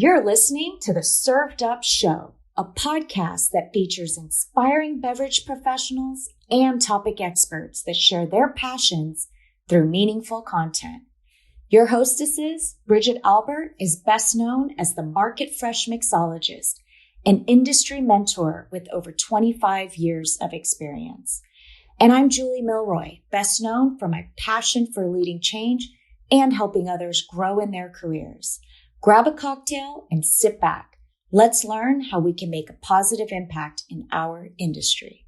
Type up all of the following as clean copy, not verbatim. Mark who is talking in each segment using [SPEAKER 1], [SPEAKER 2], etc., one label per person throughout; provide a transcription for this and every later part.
[SPEAKER 1] You're listening to the Served Up Show, a podcast that features inspiring beverage professionals and topic experts that share their passions through meaningful content. Your hostesses, Bridget Albert, is best known as the Market Fresh Mixologist, an industry mentor with over 25 years of experience. And I'm Julie Milroy, best known for my passion for leading change and helping others grow in their careers. Grab a cocktail and sit back. Let's learn how we can make a positive impact in our industry.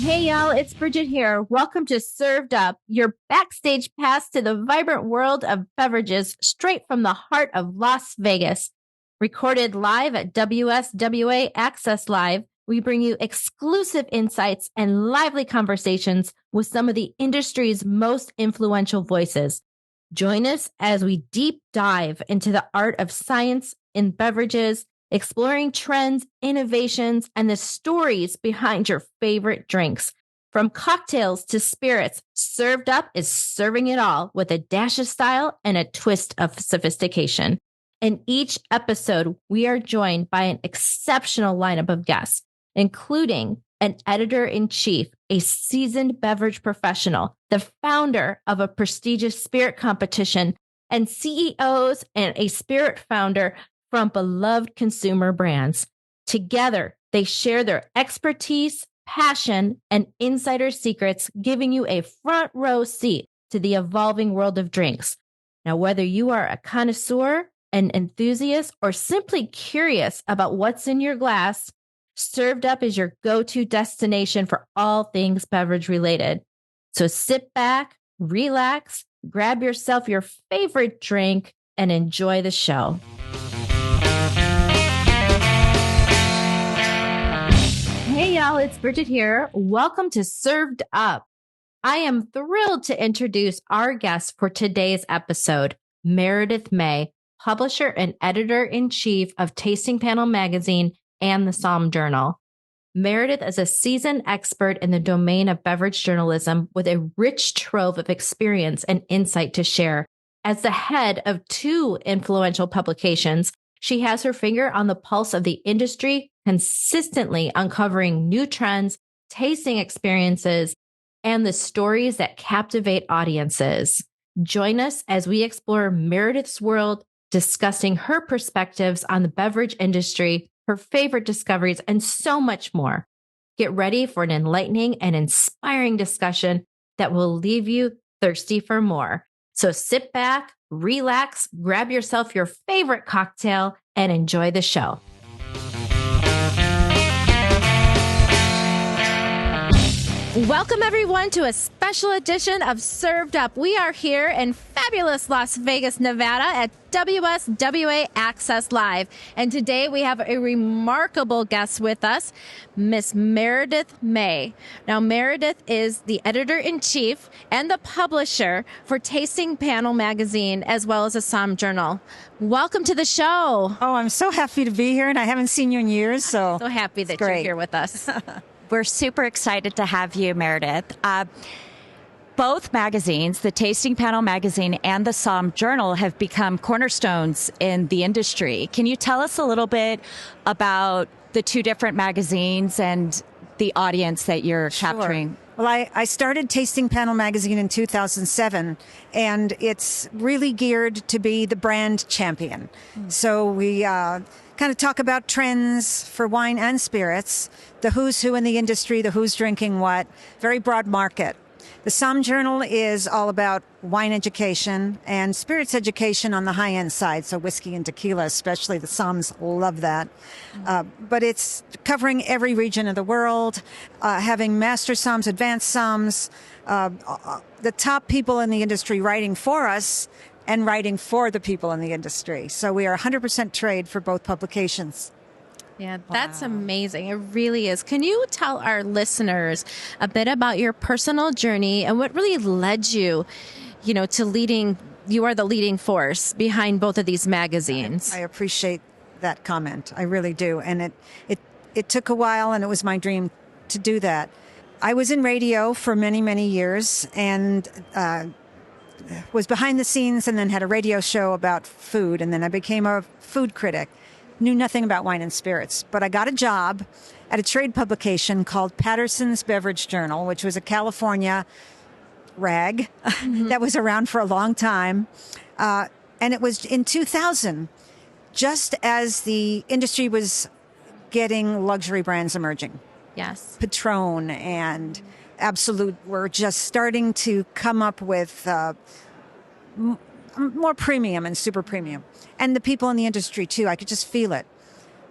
[SPEAKER 2] Hey y'all, it's Bridget here. Welcome to Served Up, your backstage pass to the vibrant world of beverages straight from the heart of Las Vegas. Recorded live at WSWA Access Live, we bring you exclusive insights and lively conversations with some of the industry's most influential voices. Join us as we deep dive into the art of science in beverages, exploring trends, innovations, and the stories behind your favorite drinks. From cocktails to spirits, Served Up is serving it all with a dash of style and a twist of sophistication. In each episode, we are joined by an exceptional lineup of guests, including an editor-in-chief, a seasoned beverage professional, the founder of a prestigious spirit competition, and CEOs and a spirit founder from beloved consumer brands. Together, they share their expertise, passion, and insider secrets, giving you a front row seat to the evolving world of drinks. Now, whether you are a connoisseur, an enthusiast, or simply curious about what's in your glass, Served Up is your go-to destination for all things beverage related. So sit back, relax, grab yourself your favorite drink, and enjoy the show. Hey y'all, it's Bridget here. Welcome to Served Up. I am thrilled to introduce our guest for today's episode, Meridith May, publisher and editor-in-chief of Tasting Panel Magazine and the SOMM Journal. Meridith is a seasoned expert in the domain of beverage journalism with a rich trove of experience and insight to share. As the head of two influential publications, she has her finger on the pulse of the industry, consistently uncovering new trends, tasting experiences, and the stories that captivate audiences. Join us as we explore Meridith's world, discussing her perspectives on the beverage industry, her favorite discoveries, and so much more. Get ready for an enlightening and inspiring discussion that will leave you thirsty for more. So sit back, relax, grab yourself your favorite cocktail, and enjoy the show. Welcome, everyone, to a special edition of Served Up. We are here in fabulous Las Vegas, Nevada at WSWA Access Live. And today we have a remarkable guest with us, Miss Meridith May. Now, Meridith is the editor-in-chief and the publisher for Tasting Panel Magazine, as well as a SOMM Journal. Welcome to the show.
[SPEAKER 3] Oh, I'm so happy to be here, and I haven't seen you in years, so
[SPEAKER 2] happy that you're here with us.
[SPEAKER 4] We're super excited to have you, Meridith. Both magazines, the Tasting Panel Magazine and the SOMM Journal, have become cornerstones in the industry. Can you tell us a little bit about the two different magazines and the audience that you're capturing?
[SPEAKER 3] Well, I started Tasting Panel Magazine in 2007, and it's really geared to be the brand champion. So we kind of talk about trends for wine and spirits, the who's who in the industry, the who's drinking what, very broad market. The SOMM Journal is all about wine education and spirits education on the high-end side, so whiskey and tequila especially. The SOMMs love that. But it's covering every region of the world, having master SOMMs, advanced SOMMs, the top people in the industry writing for us and writing for the people in the industry. So we are 100% trade for both publications.
[SPEAKER 2] Yeah, that's amazing. It really is. Can you tell our listeners a bit about your personal journey and what really led you, to leading? You are the leading force behind both of these magazines.
[SPEAKER 3] I appreciate that comment. I really do. And it took a while, and it was my dream to do that. I was in radio for many, many years and was behind the scenes and then had a radio show about food. And then I became a food critic. Knew nothing about wine and spirits, but I got a job at a trade publication called Patterson's Beverage Journal, which was a California rag that was around for a long time. And it was in 2000, just as the industry was getting luxury brands emerging.
[SPEAKER 2] Yes.
[SPEAKER 3] Patron and Absolute were just starting to come up with more premium and super premium. And the people in the industry, too. I could just feel it.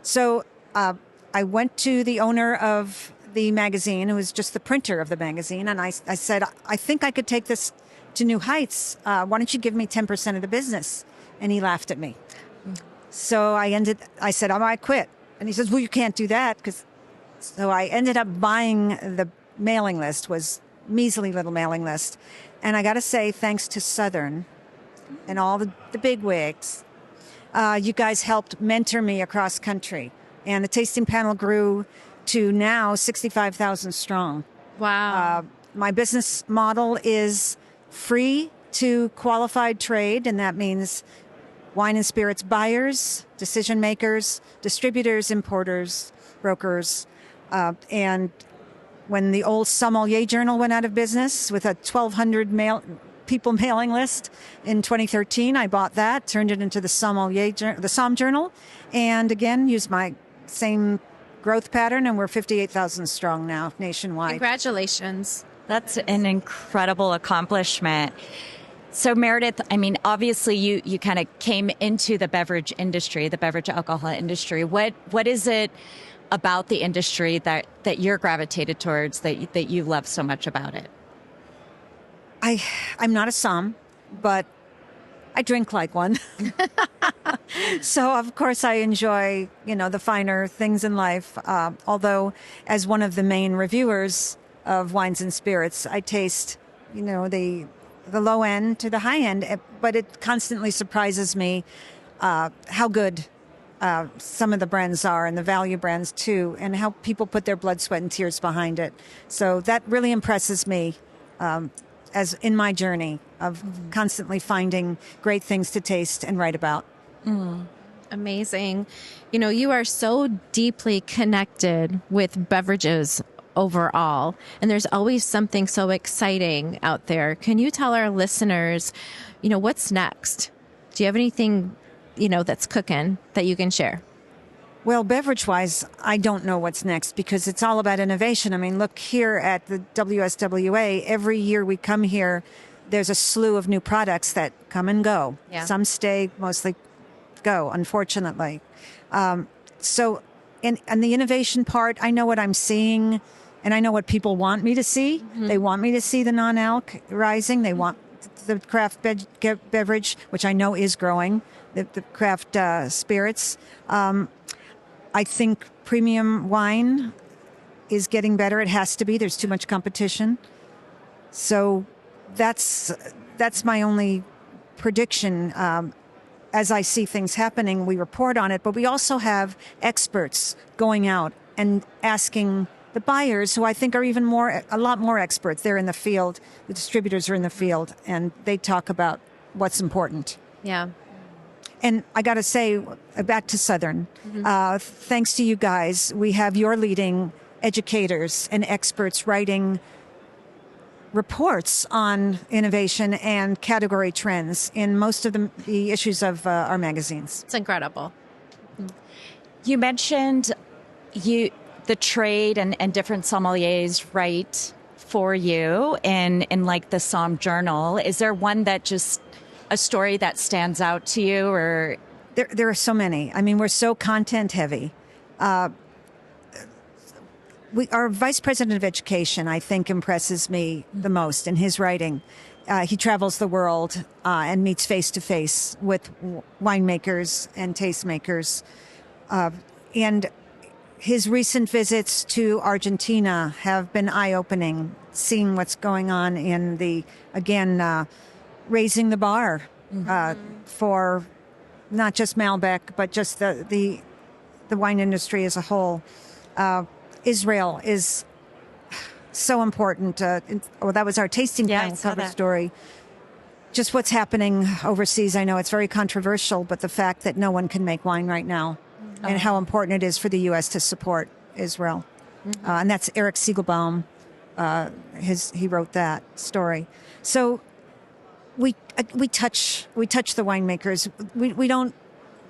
[SPEAKER 3] So I went to the owner of the magazine, who was just the printer of the magazine, and I said, I think I could take this to new heights. Why don't you give me 10% of the business? And he laughed at me. So I said, I quit. And he says, well, you can't do that. So I ended up buying the mailing list, was measly little mailing list. And I got to say, thanks to Southern and all the big wigs, you guys helped mentor me across country. And the tasting panel grew to now 65,000 strong.
[SPEAKER 2] Wow.
[SPEAKER 3] My business model is free to qualified trade, and that means wine and spirits buyers, decision makers, distributors, importers, brokers. And when the old Sommelier Journal went out of business with a 1,200 people mailing list in 2013, I bought that, turned it into the SOMM Journal, and again used my same growth pattern, and we're 58,000 strong now nationwide.
[SPEAKER 2] Congratulations.
[SPEAKER 4] That's an incredible accomplishment. So Meridith, I mean, obviously you kind of came into the beverage industry, the beverage alcohol industry. What is it about the industry that you're gravitated towards, that you love so much about it?
[SPEAKER 3] I'm not a somm, but I drink like one. So, of course, I enjoy, the finer things in life. Although, as one of the main reviewers of wines and spirits, I taste, the low end to the high end. But it constantly surprises me how good some of the brands are, and the value brands, too, and how people put their blood, sweat, and tears behind it. So that really impresses me as in my journey of constantly finding great things to taste and write about.
[SPEAKER 2] Amazing. You are so deeply connected with beverages overall, and there's always something so exciting out there. Can you tell our listeners, what's next? Do you have anything, that's cooking that you can share?
[SPEAKER 3] Well, beverage-wise, I don't know what's next because it's all about innovation. I mean, look here at the WSWA. Every year we come here, there's a slew of new products that come and go. Yeah. Some stay, mostly go, unfortunately. So in the innovation part, I know what I'm seeing, and I know what people want me to see. Mm-hmm. They want me to see the non-alc rising. They want the craft beverage, which I know is growing, the craft spirits. I think premium wine is getting better. It has to be. There's too much competition. So that's my only prediction. As I see things happening, we report on it, but we also have experts going out and asking the buyers, who I think are a lot more experts. They're in the field. The distributors are in the field, and they talk about what's important.
[SPEAKER 2] Yeah.
[SPEAKER 3] And I got to say, back to Southern, thanks to you guys, we have your leading educators and experts writing reports on innovation and category trends in most of the issues of our magazines.
[SPEAKER 2] It's incredible.
[SPEAKER 4] You mentioned the trade and different sommeliers write for you in like the SOMM Journal. Is there one that just a story that stands out to you? Or
[SPEAKER 3] there are so many. I mean, we're so content heavy. Our vice president of education, I think, impresses me the most in his writing. He travels the world and meets face to face with winemakers and tastemakers. And his recent visits to Argentina have been eye-opening, seeing what's going on in raising the bar for not just Malbec, but just the wine industry as a whole. Israel is so important. That was our tasting panel cover story. Just what's happening overseas. I know it's very controversial, but the fact that no one can make wine right now and how important it is for the U.S. to support Israel. And that's Eric Siegelbaum. He wrote that story. So we touch the winemakers. We don't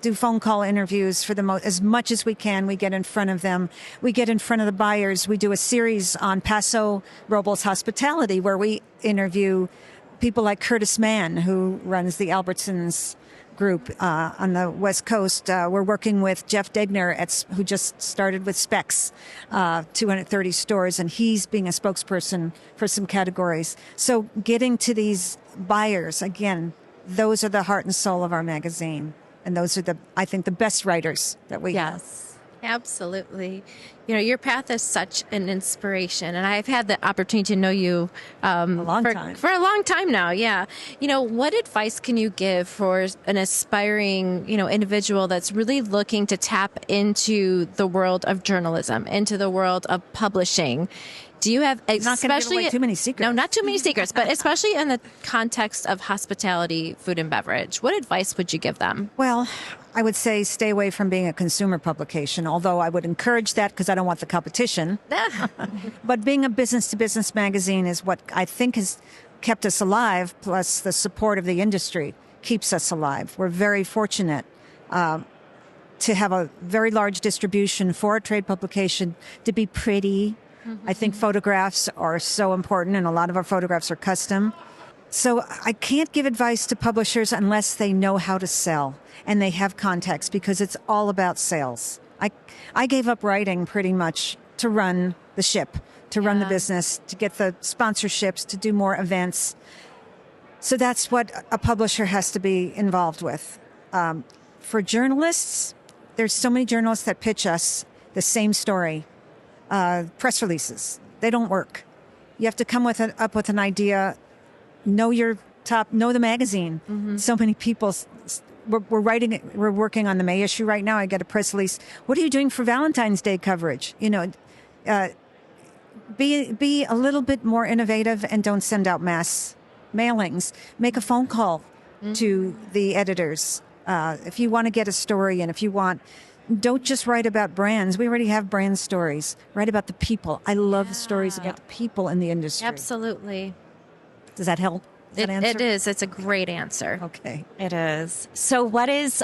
[SPEAKER 3] do phone call interviews for as much as we can. We get in front of them. We get in front of the buyers. We do a series on Paso Robles hospitality where we interview people like Curtis Mann, who runs the Albertsons group on the West Coast. We're working with Jeff Degner, who just started with Specs, 230 stores, and he's being a spokesperson for some categories. So getting to these buyers, again, those are the heart and soul of our magazine. And those are I think, the best writers that we have.
[SPEAKER 2] Yes, absolutely. Your path is such an inspiration, and I've had the opportunity to know you for a long time now. Yeah. What advice can you give for an aspiring, individual that's really looking to tap into the world of journalism, into the world of publishing? Do you have,
[SPEAKER 3] not going to give away too many secrets?
[SPEAKER 2] No, not too many secrets, but especially in the context of hospitality, food and beverage, what advice would you give them?
[SPEAKER 3] Well, I would say stay away from being a consumer publication, although I would encourage that because I don't want the competition. But being a business-to-business magazine is what I think has kept us alive, plus the support of the industry keeps us alive. We're very fortunate to have a very large distribution for a trade publication, to be pretty. I think photographs are so important, and a lot of our photographs are custom. So I can't give advice to publishers unless they know how to sell and they have contacts, because it's all about sales. I gave up writing pretty much to run the ship, to run the business, to get the sponsorships, to do more events. So that's what a publisher has to be involved with. For journalists, there's so many journalists that pitch us the same story. Press releases, they don't work. You have to come up with an idea, know the magazine. So many people, we're working on the May issue right now. I get a press release. What are you doing for Valentine's Day coverage? Be a little bit more innovative and don't send out mass mailings. Make a phone call to the editors. If you want to get a story, and don't just write about brands. We already have brand stories. Write about the people. I love stories about the people in the industry.
[SPEAKER 2] Absolutely.
[SPEAKER 3] Does that help?
[SPEAKER 2] It is. It's a great answer.
[SPEAKER 3] Okay.
[SPEAKER 4] It is. So what is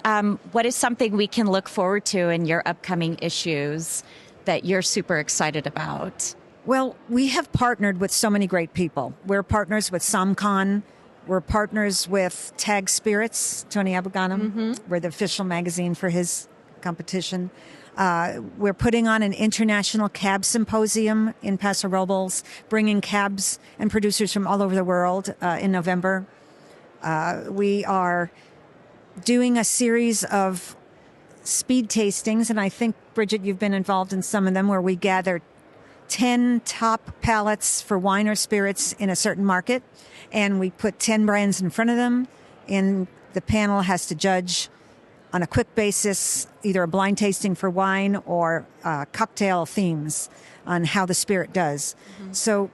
[SPEAKER 4] something we can look forward to in your upcoming issues that you're super excited about?
[SPEAKER 3] Well, we have partnered with so many great people. We're partners with SOMM. We're partners with Tag Spirits, Tony Abou-Ganim. We're the official magazine for his competition. We're putting on an international cab symposium in Paso Robles, bringing cabs and producers from all over the world in November. We are doing a series of speed tastings, and I think, Bridget, you've been involved in some of them, where we gather 10 top palettes for wine or spirits in a certain market, and we put 10 brands in front of them, and the panel has to judge on a quick basis, either a blind tasting for wine or cocktail themes on how the spirit does. So,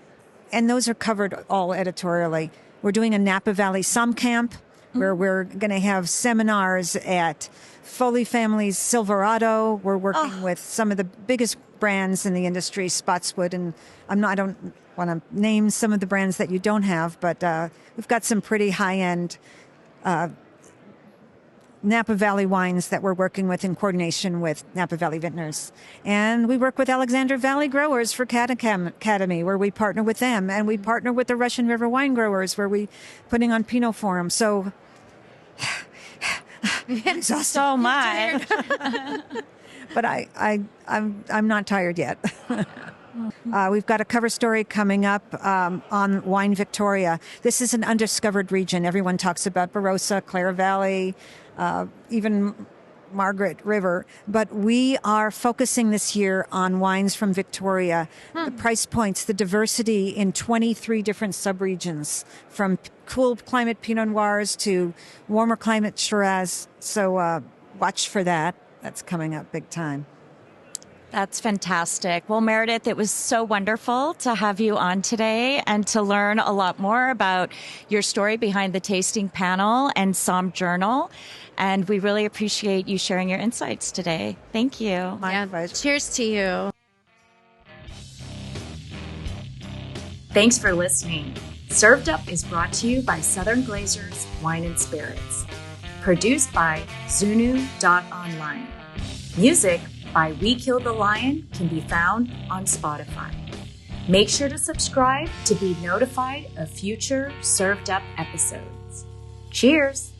[SPEAKER 3] and those are covered all editorially. We're doing a Napa Valley SOMM camp where we're going to have seminars at Foley Family's Silverado. We're working with some of the biggest brands in the industry, Spotswood, and I don't want to name some of the brands that you don't have, but we've got some pretty high-end Napa Valley wines that we're working with in coordination with Napa Valley Vintners. And we work with Alexander Valley Growers for Cat Academy, where we partner with them. And we partner with the Russian River Wine Growers, where we putting on Pinot Forum. So,
[SPEAKER 4] so much.
[SPEAKER 3] But I'm not tired yet. We've got a cover story coming up on Wine Victoria. This is an undiscovered region. Everyone talks about Barossa, Clara Valley, even Margaret River. But we are focusing this year on wines from Victoria, the price points, the diversity in 23 different subregions, from cool climate Pinot Noirs to warmer climate Shiraz. So watch for that. That's coming up big time.
[SPEAKER 4] That's fantastic. Well, Meridith, it was so wonderful to have you on today and to learn a lot more about your story behind the tasting panel and SOMM Journal. And we really appreciate you sharing your insights today. Thank you.
[SPEAKER 3] My pleasure.
[SPEAKER 2] Cheers to you.
[SPEAKER 1] Thanks for listening. Served Up is brought to you by Southern Glazers Wine and Spirits. Produced by Zunu.online. Music by We Kill the Lion can be found on Spotify. Make sure to subscribe to be notified of future Served Up episodes. Cheers!